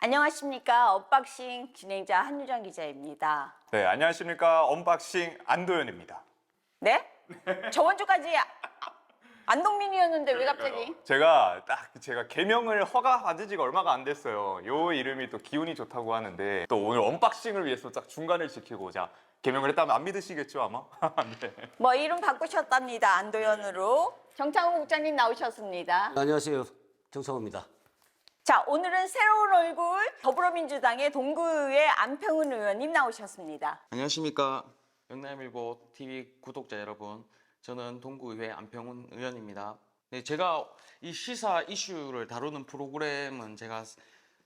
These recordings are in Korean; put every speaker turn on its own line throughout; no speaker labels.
안녕하십니까. 언박싱 진행자 한유정 기자입니다.
네, 안녕하십니까. 언박싱 안도현입니다.
네? 저번 주까지 안동민이었는데 왜 갑자기?
제가 개명을 허가받은 지가 얼마가 안 됐어요. 요 이름이 또 기운이 좋다고 하는데 또 오늘 언박싱을 위해서 딱 중간을 지키고자 개명을 했다면 안 믿으시겠죠, 아마? 네.
뭐 이름 바꾸셨답니다. 안도현으로. 정창호 국장님 나오셨습니다.
안녕하세요. 정성호입니다.
자, 오늘은 새로운 얼굴 더불어민주당의 동구의 안평훈 의원님 나오셨습니다.
안녕하십니까. 영남일보 TV 구독자 여러분, 저는 동구의회 안평훈 의원입니다. 네, 제가 이 시사 이슈를 다루는 프로그램은 제가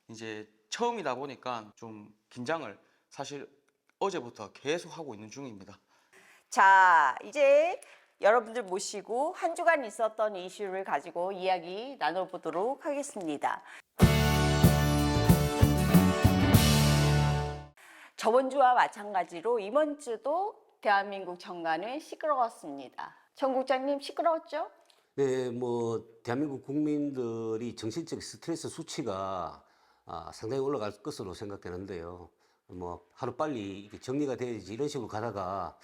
이제 처음이다 보니까 좀 긴장을 사실 어제부터 계속 하고 있는 중입니다.
자, 이제 여러분들 모시고 한 주간 있었던 이슈를 가지고 이야기 나눠보도록 하겠습니다. 저번 주와 마찬가지로 이번 주도 대한민국 정가는 시끄러웠습니다. 정 국장님 시끄러웠죠?
네, 대한민국 국민들이 정신적 스트레스 수치가 상당히 올라갈 것으로 생각되는데요. 하루빨리 이렇게 정리가 돼야지 이런 식으로 가다가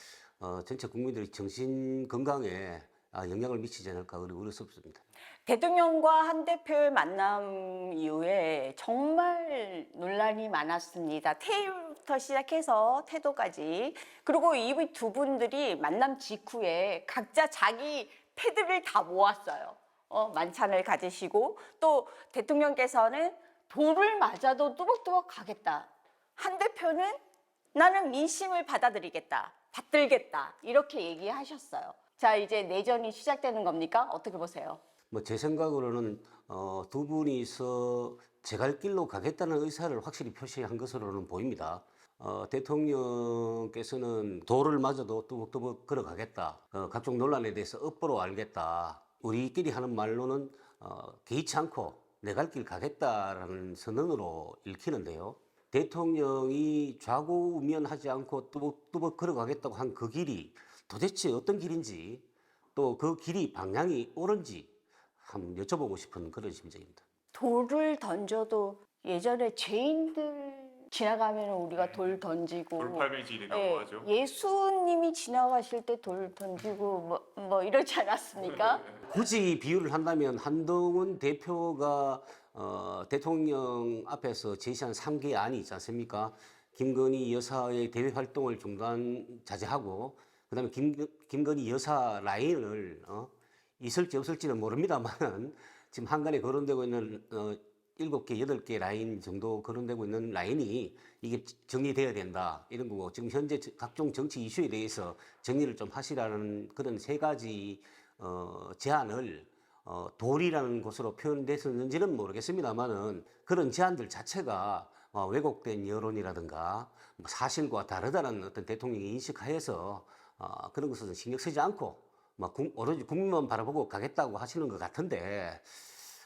전체 국민들이 정신 건강에 영향을 미치지 않을까 우려스럽습니다.
대통령과 한 대표의 만남 이후에 정말 논란이 많았습니다. 테이블부터 시작해서 태도까지. 그리고 이 두 분들이 만남 직후에 각자 자기 패드를 다 모았어요. 만찬을 가지시고 또 대통령께서는 돌을 맞아도 뚜벅뚜벅 가겠다. 한 대표는 나는 민심을 받들겠다. 이렇게 얘기하셨어요. 자, 이제 내전이 시작되는 겁니까? 어떻게 보세요?
제 생각으로는 두 분이서 제 갈 길로 가겠다는 의사를 확실히 표시한 것으로는 보입니다. 대통령께서는 도를 맞아도 뚜벅뚜벅 걸어가겠다. 각종 논란에 대해서 업보로 알겠다. 우리끼리 하는 말로는 개의치 않고 내 갈 길 가겠다라는 선언으로 읽히는데요. 대통령이 좌고우면하지 않고 뚜벅뚜벅 걸어가겠다고 한 그 길이 도대체 어떤 길인지 또 그 길이 방향이 옳은지 한번 여쭤보고 싶은 그런 심정입니다.
돌을 던져도 예전에 죄인들 지나가면 우리가 돌 던지고
돌팔매질이라고 하죠.
예수님이 지나가실 때 돌 던지고 뭐 이러지 않았습니까?
굳이 비유를 한다면 한동훈 대표가 대통령 앞에서 제시한 3개 안이 있지 않습니까? 김건희 여사의 대외 활동을 자제하고 그다음에 김건희 여사 라인을 있을지 없을지는 모릅니다만 지금 한간에 거론되고 있는 7개, 8개 라인 정도 거론되고 있는 라인이 이게 정리돼야 된다 이런 거고, 지금 현재 각종 정치 이슈에 대해서 정리를 좀 하시라는 그런 3가지 제안을 돌이라는 것으로 표현됐었는지는 모르겠습니다만은 그런 제안들 자체가 왜곡된 여론이라든가 사실과 다르다는 어떤 대통령의 인식하에서 그런 것은 신경 쓰지 않고 오로지 국민만 바라보고 가겠다고 하시는 것 같은데,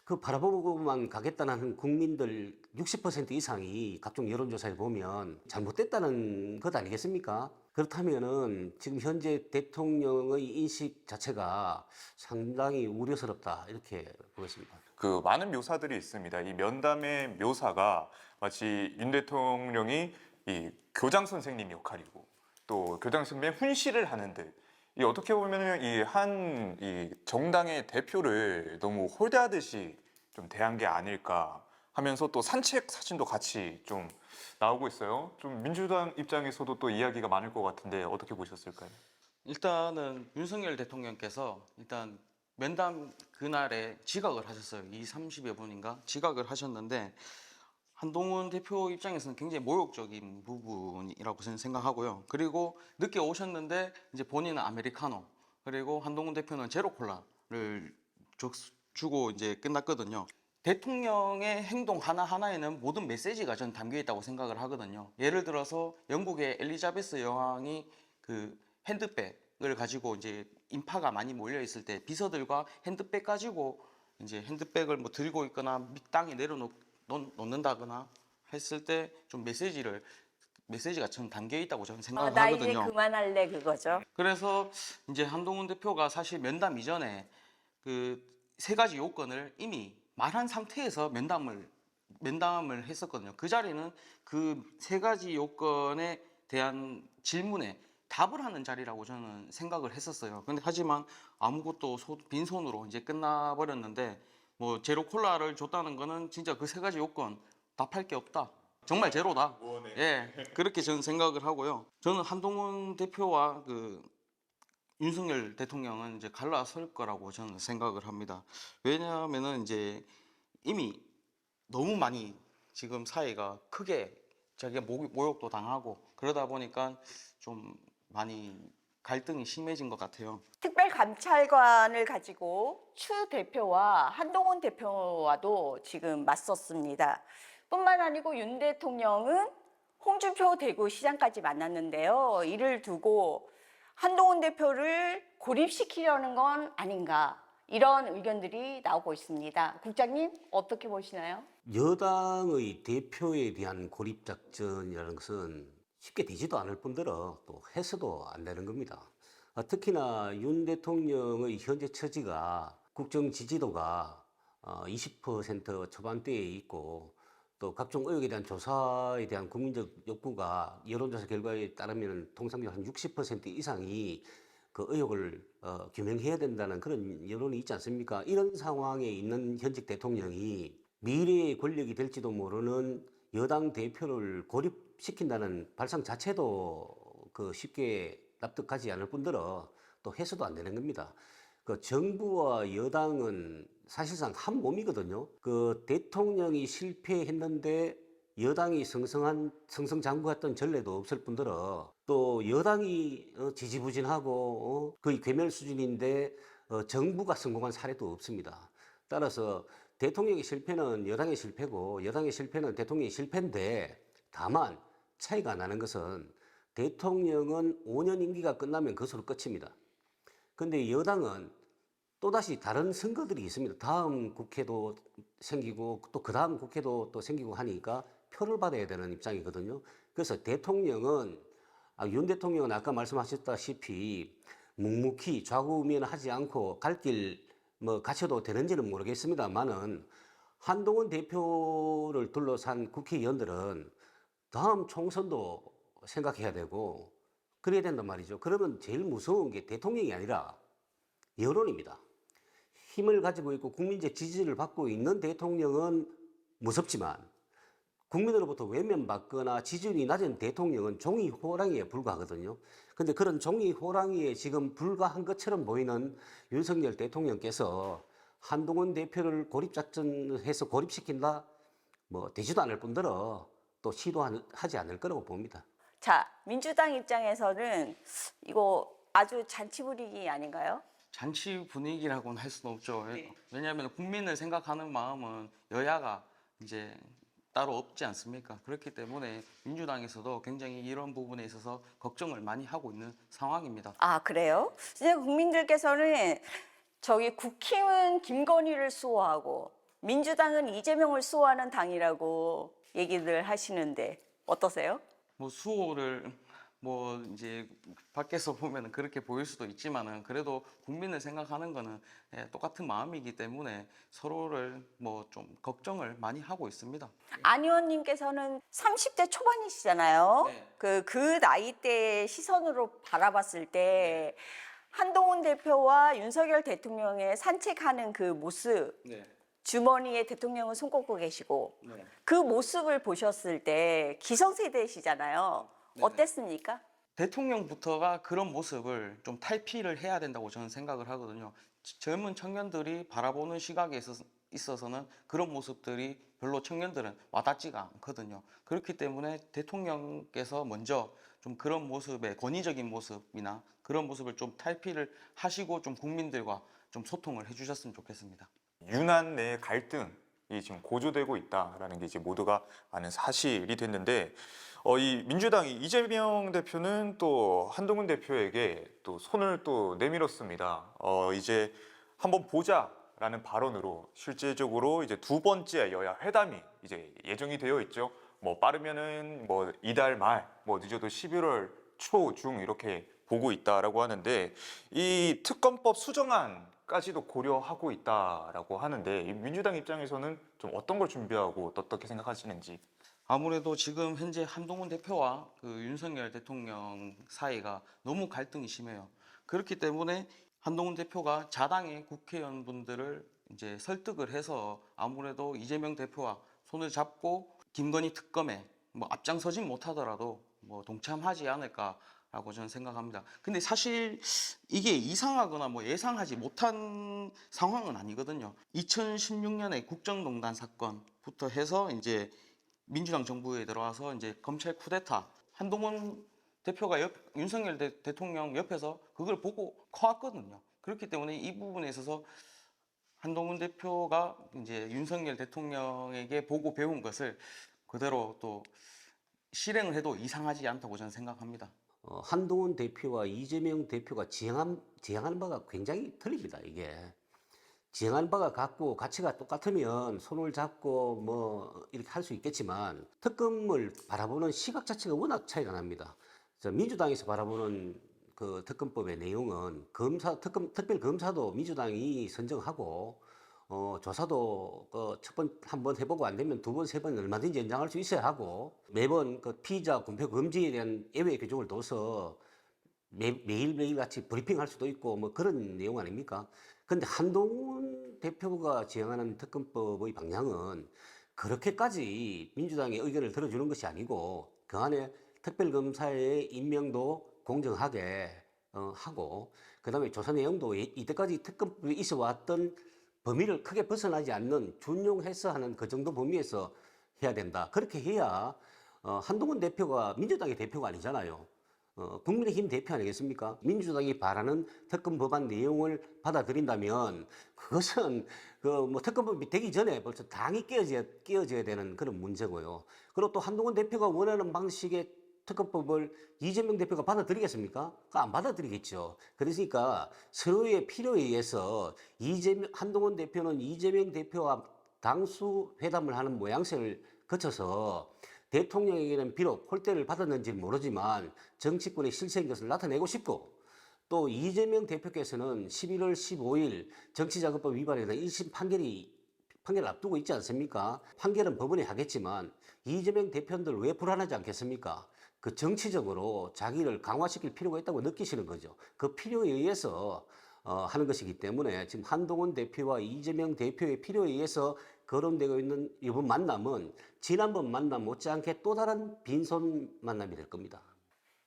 그 바라보고만 가겠다는 국민들 60% 이상이 각종 여론조사에 보면 잘못됐다는 것 아니겠습니까? 그렇다면은 지금 현재 대통령의 인식 자체가 상당히 우려스럽다 이렇게 보겠습니다.
그 많은 묘사들이 있습니다. 이 면담의 묘사가 마치 윤 대통령이 이 교장 선생님 역할이고 또 교장 선생님의 훈시를 하는 듯, 이 어떻게 보면은 이 정당의 대표를 너무 홀대하듯이 좀 대한 게 아닐까 하면서 또 산책 사진도 같이 좀 나오고 있어요. 좀 민주당 입장에서도 또 이야기가 많을 것 같은데 어떻게 보셨을까요?
일단은 윤석열 대통령께서 일단 면담 그날에 지각을 하셨어요. 30여 분인가 지각을 하셨는데, 한동훈 대표 입장에서는 굉장히 모욕적인 부분이라고 저는 생각하고요. 그리고 늦게 오셨는데 이제 본인은 아메리카노, 그리고 한동훈 대표는 제로 콜라를 주고 이제 끝났거든요. 대통령의 행동 하나하나에는 모든 메시지가 전 담겨 있다고 생각을 하거든요. 예를 들어서 영국의 엘리자베스 여왕이 그 핸드백을 가지고 이제 인파가 많이 몰려 있을 때 비서들과 핸드백 가지고 이제 핸드백을 들고 있거나 땅에 놓는다거나 했을 때 좀 메시지가 좀 담겨 있다고 저는 생각을
나 이제
하거든요.
그만할래 그거죠.
그래서 이제 한동훈 대표가 사실 면담 이전에 그 3가지 요건을 이미 말한 상태에서 면담을 면담을 했었거든요. 그 자리는 그 세 가지 요건에 대한 질문에 답을 하는 자리라고 저는 생각을 했었어요. 근데 하지만 아무것도 빈손으로 이제 끝나버렸는데 뭐 제로 콜라를 줬다는 거는 진짜 그 세 가지 요건 답할 게 없다. 정말 제로다. 예, 그렇게 저는 생각을 하고요. 저는 한동훈 대표와 그 윤석열 대통령은 이제 갈라설 거라고 저는 생각을 합니다. 왜냐하면은 이제 이미 너무 많이 지금 사회가 크게 자기가 모욕도 당하고 그러다 보니까 좀 많이 갈등이 심해진 것 같아요.
특별감찰관을 가지고 추 대표와 한동훈 대표와도 지금 맞섰습니다. 뿐만 아니고 윤 대통령은 홍준표 대구시장까지 만났는데요. 이를 두고 한동훈 대표를 고립시키려는 건 아닌가, 이런 의견들이 나오고 있습니다. 국장님, 어떻게 보시나요?
여당의 대표에 대한 고립작전이라는 것은 쉽게 되지도 않을 뿐더러 또 해서도 안 되는 겁니다. 특히나 윤 대통령의 현재 처지가 국정 지지도가 20% 초반대에 있고 또 각종 의혹에 대한 조사에 대한 국민적 욕구가 여론조사 결과에 따르면 통상적으로 한 60% 이상이 그 의혹을 규명해야 된다는 그런 여론이 있지 않습니까? 이런 상황에 있는 현직 대통령이 미래의 권력이 될지도 모르는 여당 대표를 고립시킨다는 발상 자체도 그 쉽게 납득하지 않을 뿐더러 또 해서도 안 되는 겁니다. 그 정부와 여당은 사실상 한 몸이거든요. 그 대통령이 실패했는데 여당이 승승장구했던 전례도 없을 뿐더러 또 여당이 지지부진하고 거의 괴멸 수준인데 정부가 성공한 사례도 없습니다. 따라서 대통령의 실패는 여당의 실패고 여당의 실패는 대통령의 실패인데, 다만 차이가 나는 것은 대통령은 5년 임기가 끝나면 그것으로 끝입니다. 근데 여당은 또다시 다른 선거들이 있습니다. 다음 국회도 생기고 또 그 다음 국회도 또 생기고 하니까 표를 받아야 되는 입장이거든요. 그래서 대통령은 윤 대통령은 아까 말씀하셨다시피 묵묵히 좌고우면하지 않고 갈 길 가셔도 되는지는 모르겠습니다만은 한동훈 대표를 둘러싼 국회의원들은 다음 총선도 생각해야 되고 그래야 된단 말이죠. 그러면 제일 무서운 게 대통령이 아니라 여론입니다. 힘을 가지고 있고 국민적 지지를 받고 있는 대통령은 무섭지만 국민으로부터 외면받거나 지지율이 낮은 대통령은 종이 호랑이에 불과하거든요. 근데 그런 종이 호랑이에 지금 불과한 것처럼 보이는 윤석열 대통령께서 한동훈 대표를 고립작전해서 고립시킨다? 되지도 않을 뿐더러 또 시도하지 않을 거라고 봅니다.
자, 민주당 입장에서는 이거 아주 잔치 분위기 아닌가요?
잔치 분위기라고는 할 수는 없죠.
네.
왜냐하면 국민을 생각하는 마음은 여야가 이제 따로 없지 않습니까? 그렇기 때문에 민주당에서도 굉장히 이런 부분에 있어서 걱정을 많이 하고 있는 상황입니다.
아, 그래요? 이제 국민들께서는 저기 국힘은 김건희를 수호하고 민주당은 이재명을 수호하는 당이라고 얘기들 하시는데 어떠세요?
뭐 수호를 뭐 이제 밖에서 보면 그렇게 보일 수도 있지만은 그래도 국민을 생각하는 거는 똑같은 마음이기 때문에 서로를 뭐 좀 걱정을 많이 하고 있습니다.
안 의원님께서는 30대 초반이시잖아요.
네.
그 나이대 시선으로 바라봤을 때 한동훈 대표와 윤석열 대통령의 산책하는 그 모습,
네.
주머니에 대통령을 손 꽂고 계시고
네.
그 모습을 보셨을 때 기성세대시잖아요.
네네.
어땠습니까?
대통령부터가 그런 모습을 좀 탈피를 해야 된다고 저는 생각을 하거든요. 젊은 청년들이 바라보는 시각에 있어서는 그런 모습들이 별로 청년들은 와닿지가 않거든요. 그렇기 때문에 대통령께서 먼저 좀 그런 모습의 권위적인 모습이나 그런 모습을 좀 탈피를 하시고 좀 국민들과 좀 소통을 해주셨으면 좋겠습니다.
윤한 내 갈등이 지금 고조되고 있다라는 게 이제 모두가 아는 사실이 됐는데, 이 민주당이 이재명 대표는 또 한동훈 대표에게 또 손을 또 내밀었습니다. 이제 한번 보자라는 발언으로 실제적으로 이제 두 번째 여야 회담이 이제 예정이 되어 있죠. 뭐 빠르면은 뭐 이달 말, 뭐 늦어도 11월 초 중 이렇게 보고 있다라고 하는데, 이 특검법 수정안 까지도 고려하고 있다라고 하는데 이 민주당 입장에서는 좀 어떤 걸 준비하고 또 어떻게 생각하시는지.
아무래도 지금 현재 한동훈 대표와 그 윤석열 대통령 사이가 너무 갈등이 심해요. 그렇기 때문에 한동훈 대표가 자당의 국회의원분들을 이제 설득을 해서 아무래도 이재명 대표와 손을 잡고 김건희 특검에 뭐 앞장서진 못하더라도 뭐 동참하지 않을까라고 저는 생각합니다. 근데 사실 이게 이상하거나 뭐 예상하지 못한 상황은 아니거든요. 2016년에 국정농단 사건부터 해서 이제 민주당 정부에 들어와서 이제 검찰 쿠데타, 한동훈 대표가 윤석열 대통령 옆에서 그걸 보고 커왔거든요. 그렇기 때문에 이 부분에 있어서 한동훈 대표가 이제 윤석열 대통령에게 보고 배운 것을 그대로 또 실행을 해도 이상하지 않다고 저는 생각합니다.
한동훈 대표와 이재명 대표가 지향하는 바가 굉장히 틀립니다. 이게 지향하는 바가 같고 가치가 똑같으면 손을 잡고 뭐 이렇게 할 수 있겠지만 특검을 바라보는 시각 자체가 워낙 차이가 납니다. 민주당에서 바라보는 그 특검법의 내용은 특별 검사도 민주당이 선정하고 조사도 한 번 해보고 안 되면 두 번, 세 번 얼마든지 연장할 수 있어야 하고 매번 그 피의자 공표 금지에 대한 예외 규정을 둬서 매일매일 같이 브리핑할 수도 있고 뭐 그런 내용 아닙니까? 근데 한동훈 대표가 지향하는 특검법의 방향은 그렇게까지 민주당의 의견을 들어주는 것이 아니고 그 안에 특별검사의 임명도 공정하게 하고 그다음에 조사 내용도 이때까지 특검법이 있어 왔던 범위를 크게 벗어나지 않는 준용해서 하는 그 정도 범위에서 해야 된다. 그렇게 해야 한동훈 대표가 민주당의 대표가 아니잖아요. 국민의힘 대표 아니겠습니까? 민주당이 바라는 특검 법안 내용을 받아들인다면 그것은 그 뭐 특검법이 되기 전에 벌써 당이 끼어져야 되는 그런 문제고요. 그리고 또 한동훈 대표가 원하는 방식의 특검법을 이재명 대표가 받아들이겠습니까? 안 받아들이겠죠. 그러니까 서로의 필요에 의해서 한동훈 대표는 이재명 대표와 당수 회담을 하는 모양새를 거쳐서 대통령에게는 비록 홀대를 받았는지 모르지만 정치권의 실세인 것을 나타내고 싶고 또 이재명 대표께서는 11월 15일 정치자금법 위반에 대한 1심 판결을 앞두고 있지 않습니까? 판결은 법원이 하겠지만 이재명 대표들 왜 불안하지 않겠습니까? 그 정치적으로 자기를 강화시킬 필요가 있다고 느끼시는 거죠. 그 필요에 의해서 하는 것이기 때문에 지금 한동훈 대표와 이재명 대표의 필요에 의해서 거론되고 있는 이번 만남은 지난번 만남 못지않게 또 다른 빈손 만남이 될 겁니다.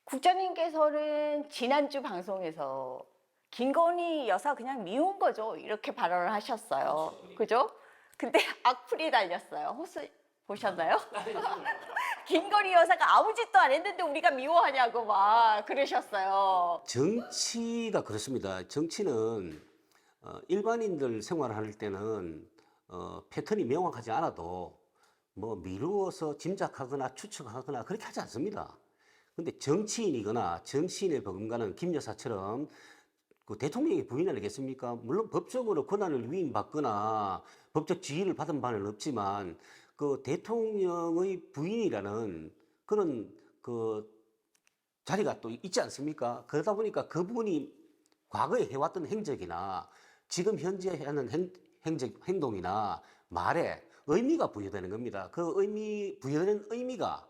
국장님께서는 지난주 방송에서 김건희 여사 그냥 미운 거죠. 이렇게 발언을 하셨어요. 그죠? 근데 악플이 달렸어요. 혹시 보셨나요? 김건희 여사가 아무 짓도 안 했는데 우리가 미워하냐고 막 그러셨어요.
정치가 그렇습니다. 정치는 일반인들 생활할 때는 패턴이 명확하지 않아도 뭐 미루어서 짐작하거나 추측하거나 그렇게 하지 않습니다. 근데 정치인이거나 정치인의 버금가는 김 여사처럼 그 대통령의 부인 아니겠습니까? 물론 법적으로 권한을 위임받거나 법적 지위를 받은 바는 없지만 그 대통령의 부인이라는 그런 그 자리가 또 있지 않습니까? 그러다 보니까 그분이 과거에 해왔던 행적이나 지금 현재 하는 행동이나 말에 의미가 부여되는 겁니다. 그 부여되는 의미가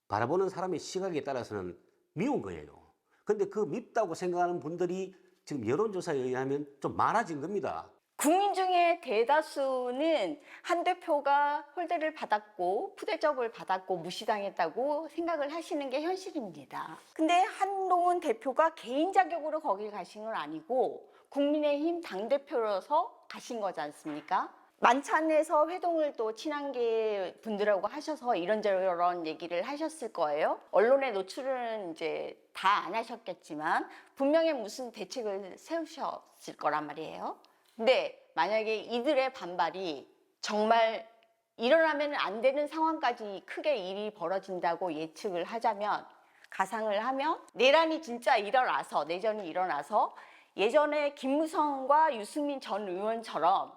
바라보는 사람의 시각에 따라서는 미운 거예요. 근데 그 밉다고 생각하는 분들이 지금 여론조사에 의하면 좀 많아진 겁니다.
국민 중에 대다수는 한 대표가 홀대를 받았고 푸대접을 받았고 무시당했다고 생각을 하시는 게 현실입니다. 근데 한동훈 대표가 개인 자격으로 거길 가신 건 아니고 국민의힘 당대표로서 가신 거지 않습니까? 만찬에서 회동을 또 친한계 분들하고 하셔서 이런저런 얘기를 하셨을 거예요. 언론에 노출은 이제 다 안 하셨겠지만 분명히 무슨 대책을 세우셨을 거란 말이에요. 근데 만약에 이들의 반발이 정말 일어나면 안 되는 상황까지 크게 일이 벌어진다고 예측을 하자면 가상을 하면 내란이 진짜 일어나서 내전이 일어나서 예전에 김무성과 유승민 전 의원처럼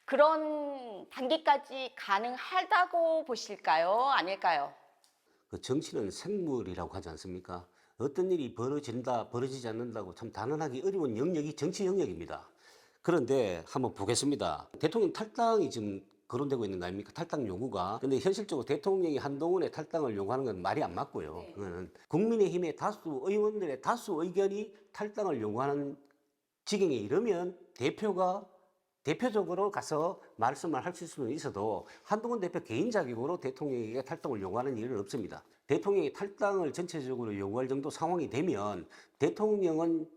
그런 단계까지 가능하다고 보실까요? 아닐까요?
그 정치는 생물이라고 하지 않습니까? 어떤 일이 벌어지지 않는다고 참 단언하기 어려운 영역이 정치 영역입니다. 그런데 한번 보겠습니다. 대통령 탈당이 지금 거론되고 있는 거 아닙니까? 탈당 요구가. 근데 현실적으로 대통령이 한동훈의 탈당을 요구하는 건 말이 안 맞고요. 그거는 국민의힘의 다수 의원들의 다수 의견이 탈당을 요구하는 지경에 이르면 대표가 대표적으로 가서 말씀을 할 수는 있어도 한동훈 대표 개인 자격으로 대통령에게 탈당을 요구하는 일은 없습니다. 대통령이 탈당을 전체적으로 요구할 정도 상황이 되면 대통령은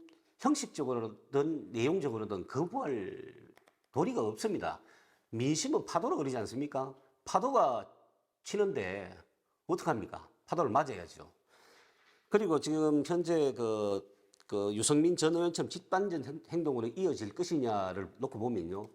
형식적으로든 내용적으로든 거부할 도리가 없습니다. 민심은 파도로 그러지 않습니까? 파도가 치는데 어떡합니까? 파도를 맞아야죠. 그리고 지금 현재 그 유승민 전 의원처럼 집단적 행동으로 이어질 것이냐를 놓고 보면요.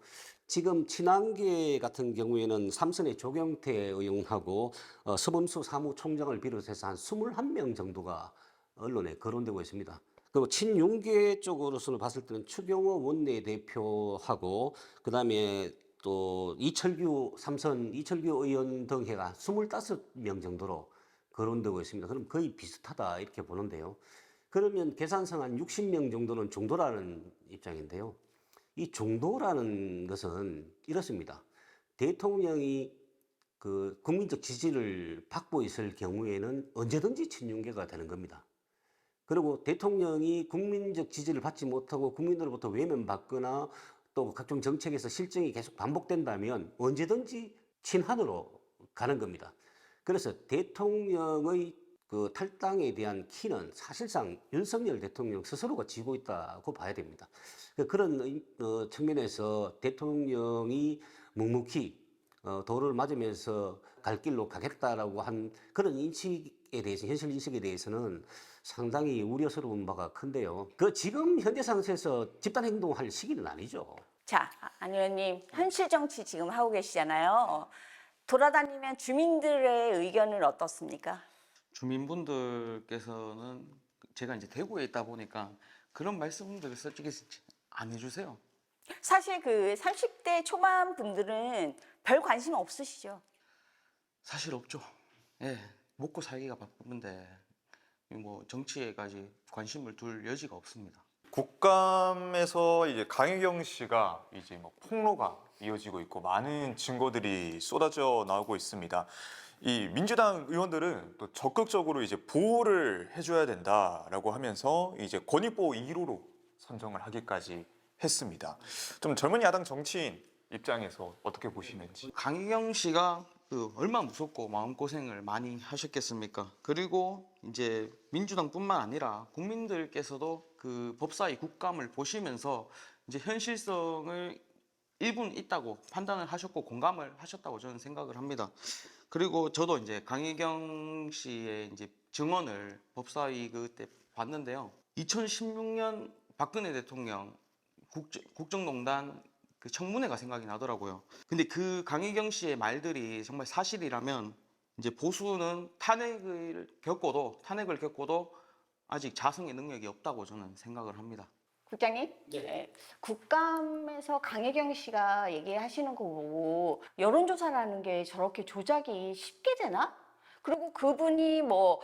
지금 친한계 같은 경우에는 삼선의 조경태 의원하고 서범수 사무총장을 비롯해서 한 21명 정도가 언론에 거론되고 있습니다. 그리고 친윤계 쪽으로서는 봤을 때는 추경호 원내대표하고 그다음에 또 삼선 이철규 의원 등 해가 25명 정도로 거론되고 있습니다. 그럼 거의 비슷하다 이렇게 보는데요. 그러면 계산상 한 60명 정도는 중도라는 입장인데요. 이 중도라는 것은 이렇습니다. 대통령이 그 국민적 지지를 받고 있을 경우에는 언제든지 친윤계가 되는 겁니다. 그리고 대통령이 국민적 지지를 받지 못하고 국민으로부터 외면받거나 또 각종 정책에서 실정이 계속 반복된다면 언제든지 친한으로 가는 겁니다. 그래서 대통령의 그 탈당에 대한 키는 사실상 윤석열 대통령 스스로가 쥐고 있다고 봐야 됩니다. 그런 측면에서 대통령이 묵묵히 도를 맞으면서 갈 길로 가겠다라고 한 그런 인식에 대해서 현실 인식에 대해서는 상당히 우려스러운 바가 큰데요. 지금 현재 상태에서 집단 행동할 시기는 아니죠.
자, 안 의원님, 현실 정치 지금 하고 계시잖아요. 돌아다니면 주민들의 의견은 어떻습니까?
주민분들께서는 제가 이제 대구에 있다 보니까 그런 말씀들을 솔직히 안 해주세요.
사실 그 30대 초반 분들은 별 관심 없으시죠?
사실 없죠. 예, 먹고 살기가 바쁜데 뭐 정치에까지 관심을 둘 여지가 없습니다.
국감에서 이제 강혜경 씨가 이제 뭐 폭로가 이어지고 있고 많은 증거들이 쏟아져 나오고 있습니다. 이 민주당 의원들은 또 적극적으로 이제 보호를 해줘야 된다라고 하면서 이제 권익보호 1호로 선정을 하기까지 했습니다. 좀 젊은 야당 정치인 입장에서 어떻게 보시는지.
강희경 씨가 얼마나 무섭고 마음고생을 많이 하셨겠습니까? 그리고 이제 민주당뿐만 아니라 국민들께서도 그 법사위 국감을 보시면서 이제 현실성을 일부는 있다고 판단을 하셨고 공감을 하셨다고 저는 생각을 합니다. 그리고 저도 이제 강희경 씨의 이제 증언을 법사위 그때 봤는데요. 2016년 박근혜 대통령 국정농단 그 청문회가 생각이 나더라고요. 근데 그 강희경 씨의 말들이 정말 사실이라면 이제 보수는 탄핵을 겪고도 아직 자성의 능력이 없다고 저는 생각을 합니다.
국장님, 네. 국감에서 강혜경 씨가 얘기하시는 거 보고 여론조사라는 게 저렇게 조작이 쉽게 되나? 그리고 그분이 뭐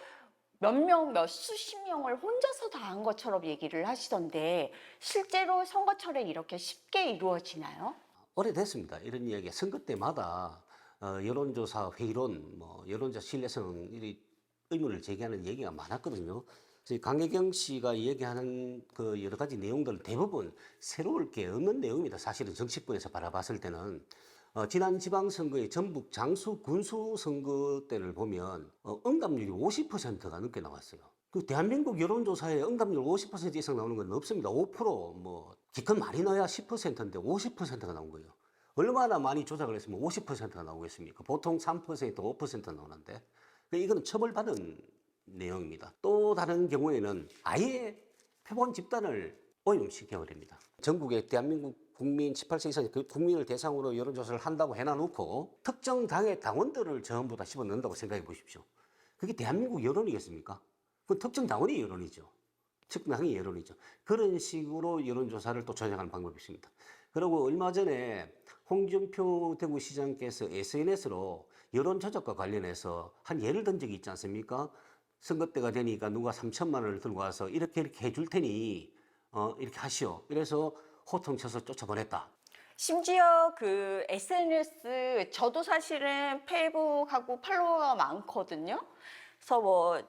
몇 명, 몇 수십 명을 혼자서 다 한 것처럼 얘기를 하시던데 실제로 선거철에 이렇게 쉽게 이루어지나요?
오래됐습니다. 이런 이야기가 선거 때마다 여론조사 회의론, 여론조사 신뢰성 이 의문을 제기하는 얘기가 많았거든요. 강혜경 씨가 얘기하는 그 여러 가지 내용들은 대부분 새로울 게 없는 내용입니다. 사실은 정치권에서 바라봤을 때는 지난 지방선거의 전북 장수 군수 선거 때를 보면 응답률이 50%가 넘게 나왔어요. 그 대한민국 여론조사에 응답률 50% 이상 나오는 건 없습니다. 5% 기껏 많이 넣어야 10%인데 50%가 나온 거예요. 얼마나 많이 조작을 했으면 50%가 나오겠습니까? 보통 3%, 5% 나오는데 이건 처벌받은 내용입니다. 또 다른 경우에는 아예 표본 집단을 오염시켜버립니다. 전국의 대한민국 국민 18세 이상 그 국민을 대상으로 여론조사를 한다고 해놔놓고 특정 당의 당원들을 전부 다 집어넣는다고 생각해 보십시오. 그게 대한민국 여론이겠습니까? 그건 특정 당원의 여론이죠. 특정 당의 여론이죠. 그런 식으로 여론조사를 또 조작하는 방법이 있습니다. 그리고 얼마 전에 홍준표 대구시장께서 SNS로 여론조작과 관련해서 한 예를 든 적이 있지 않습니까? 선거 때가 되니까 누가 3천만 원을 들고 와서 이렇게 해줄 테니 이렇게 하시오. 그래서 호통쳐서 쫓아보냈다.
심지어 그 SNS, 저도 사실은 페이북하고 팔로워가 많거든요. 그래서 뭐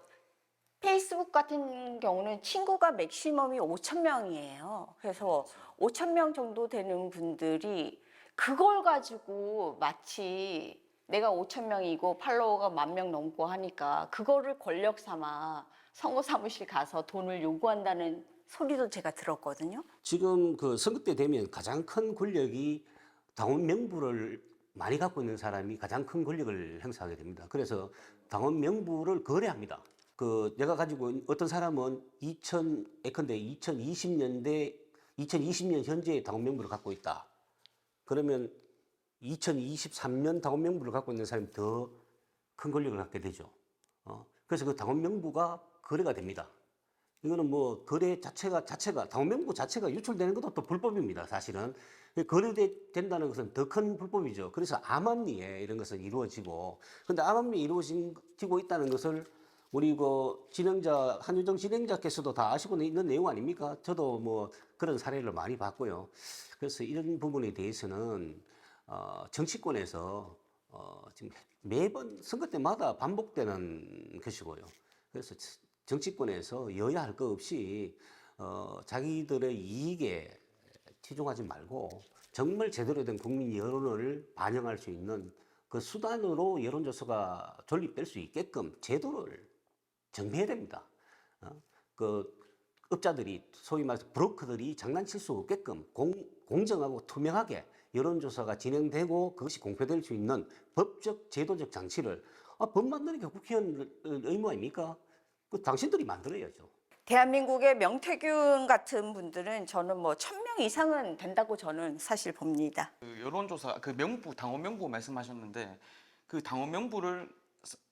페이스북 같은 경우는 친구가 맥시멈이 5,000명이에요. 그래서 5,000명 정도 되는 분들이 그걸 가지고 마치 내가 5,000명이고 팔로워가 10,000명 넘고 하니까 그거를 권력 삼아 선거 사무실 가서 돈을 요구한다는 소리도 제가 들었거든요.
지금 그 선거 때 되면 가장 큰 권력이 당원 명부를 많이 갖고 있는 사람이 가장 큰 권력을 행사하게 됩니다. 그래서 당원 명부를 거래합니다. 그 내가 가지고 어떤 사람은 예컨대 2020년 현재의 당원 명부를 갖고 있다. 그러면 2023년 당원 명부를 갖고 있는 사람이 더 큰 권력을 갖게 되죠. 그래서 그 당원 명부가 거래가 됩니다. 이거는 뭐 거래 자체가 당원 명부 자체가 유출되는 것도 또 불법입니다. 사실은 거래된다는 것은 더 큰 불법이죠. 그래서 암암리에 이런 것은 이루어지고, 근데 암암리에 이루어지고 있다는 것을 우리 그 진행자 한유정 진행자께서도 다 아시고 있는 내용 아닙니까? 저도 뭐 그런 사례를 많이 봤고요. 그래서 이런 부분에 대해서는 정치권에서 지금 매번 선거 때마다 반복되는 것이고요. 그래서 정치권에서 여야 할 것 없이 자기들의 이익에 치중하지 말고 정말 제대로 된 국민 여론을 반영할 수 있는 그 수단으로 여론조사가 존립될 수 있게끔 제도를 정비해야 됩니다. 그 업자들이 소위 말해서 브로커들이 장난칠 수 없게끔 공정하고 투명하게 여론조사가 진행되고 그것이 공표될 수 있는 법적 제도적 장치를 법 만드는 게 국회의원 의무 아닙니까? 그 당신들이 만들어야죠.
대한민국의 명태균 같은 분들은 저는 뭐 1,000명 이상은 된다고 저는 사실 봅니다.
그 여론조사 그 명부 당원 명부 말씀하셨는데 그 당원 명부를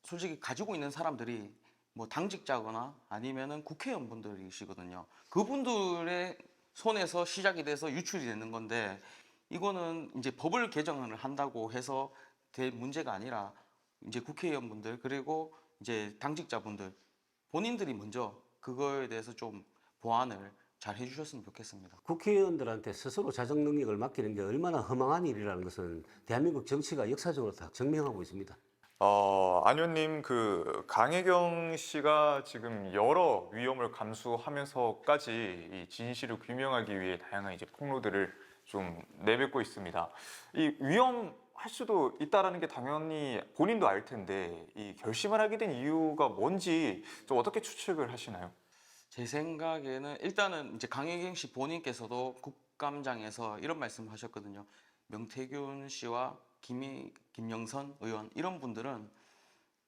솔직히 가지고 있는 사람들이 뭐 당직자거나 아니면은 국회의원분들이시거든요. 그분들의 손에서 시작이 돼서 유출이 되는 건데 이거는 이제 법을 개정을 한다고 해서 될 문제가 아니라 이제 국회의원분들 그리고 이제 당직자분들 본인들이 먼저 그거에 대해서 좀 보완을 잘 해주셨으면 좋겠습니다.
국회의원들한테 스스로 자정 능력을 맡기는 게 얼마나 허망한 일이라는 것은 대한민국 정치가 역사적으로 다 증명하고 있습니다.
안 의원님, 그 강혜경 씨가 지금 여러 위험을 감수하면서까지 이 진실을 규명하기 위해 다양한 이제 폭로들을 좀 내뱉고 있습니다. 이 위험할 수도 있다라는 게 당연히 본인도 알 텐데 이 결심을 하게 된 이유가 뭔지 좀 어떻게 추측을 하시나요?
제 생각에는 일단은 이제 강혜경 씨 본인께서도 국감장에서 이런 말씀하셨거든요. 명태균 씨와 김영선 의원 이런 분들은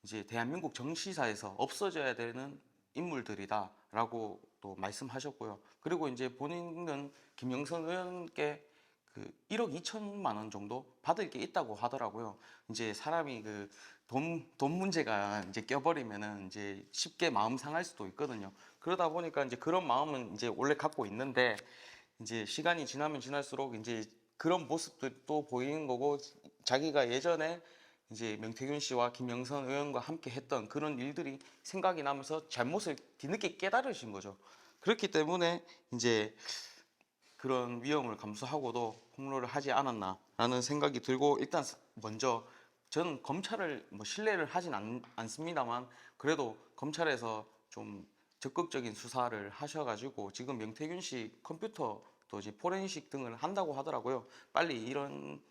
이제 대한민국 정치사에서 없어져야 되는 인물들이다라고 또 말씀하셨고요. 그리고 이제 본인은 김영선 의원께 그 1억 2천만 원 정도 받을 게 있다고 하더라고요. 이제 사람이 그 돈 문제가 이제 껴버리면은 이제 쉽게 마음 상할 수도 있거든요. 그러다 보니까 이제 그런 마음은 이제 원래 갖고 있는데 이제 시간이 지나면 지날수록 이제 그런 모습들도 보이는 거고 자기가 예전에 이제 명태균 씨와 김영선 의원과 함께 했던 그런 일들이 생각이 나면서 잘못을 뒤늦게 깨달으신 거죠. 그렇기 때문에 이제 그런 위험을 감수하고도 폭로를 하지 않았나라는 생각이 들고 일단 먼저 저는 검찰을 뭐 신뢰를 하진 않습니다만 그래도 검찰에서 좀 적극적인 수사를 하셔가지고 지금 명태균 씨 컴퓨터도 이제 포렌식 등을 한다고 하더라고요. 빨리 이런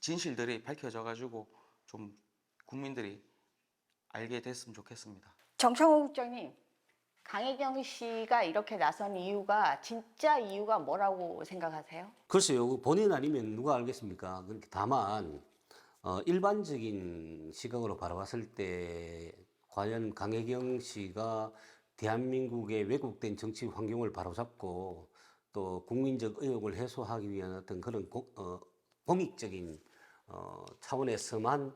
진실들이 밝혀져가지고 좀 국민들이 알게 됐으면 좋겠습니다.
정창호 국장님, 강혜경 씨가 이렇게 나선 이유가 진짜 이유가 뭐라고 생각하세요?
글쎄요, 본인 아니면 누가 알겠습니까? 그렇게 다만 일반적인 시각으로 바라봤을 때 과연 강혜경 씨가 대한민국의 왜곡된 정치 환경을 바로잡고 또 국민적 의혹을 해소하기 위한 어떤 그런 공익적인 차원에서만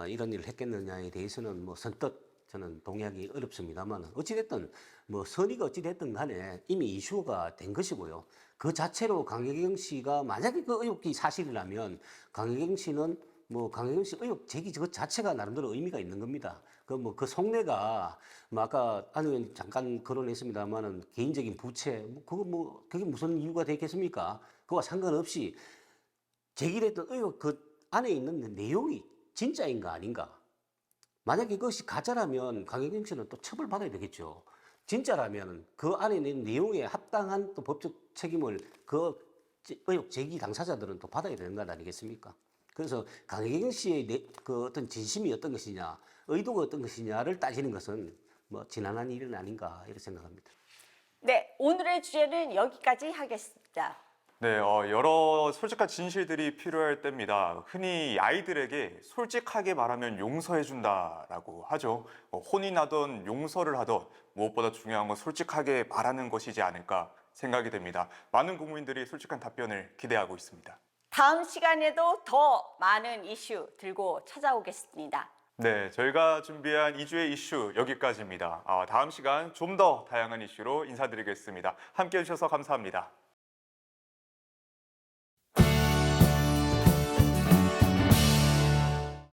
이런 일을 했겠느냐에 대해서는 뭐 선뜻 저는 동의하기 어렵습니다만 어찌됐든 뭐 선의가 어찌됐든 간에 이미 이슈가 된 것이고요. 그 자체로 강혜경 씨가 만약에 그 의혹이 사실이라면 강혜경 씨는 뭐 강혜경 씨 의혹 제기 저 자체가 나름대로 의미가 있는 겁니다. 그 속내가 뭐 아까 안 의원 잠깐 거론했습니다만은 개인적인 부채 그게 무슨 이유가 되겠습니까? 그와 상관없이 제기됐던 의혹 그 안에 있는 내용이 진짜인가 아닌가? 만약에 그것이 가짜라면 강혜경 씨는 또 처벌받아야 되겠죠. 진짜라면 그 안에 있는 내용에 합당한 또 법적 책임을 그 의혹 제기 당사자들은 또 받아야 되는 것 아니겠습니까? 그래서 강혜경 씨의 그 어떤 진심이 어떤 것이냐, 의도가 어떤 것이냐를 따지는 것은 뭐 지난한 일은 아닌가 이렇게 생각합니다.
네, 오늘의 주제는 여기까지 하겠습니다.
네, 여러 솔직한 진실들이 필요할 때입니다. 흔히 아이들에게 솔직하게 말하면 용서해준다라고 하죠. 혼이 나던 용서를 하던 무엇보다 중요한 건 솔직하게 말하는 것이지 않을까 생각이 됩니다. 많은 국민들이 솔직한 답변을 기대하고 있습니다.
다음 시간에도 더 많은 이슈 들고 찾아오겠습니다.
네, 저희가 준비한 2주의 이슈 여기까지입니다. 다음 시간 좀 더 다양한 이슈로 인사드리겠습니다. 함께해 주셔서 감사합니다.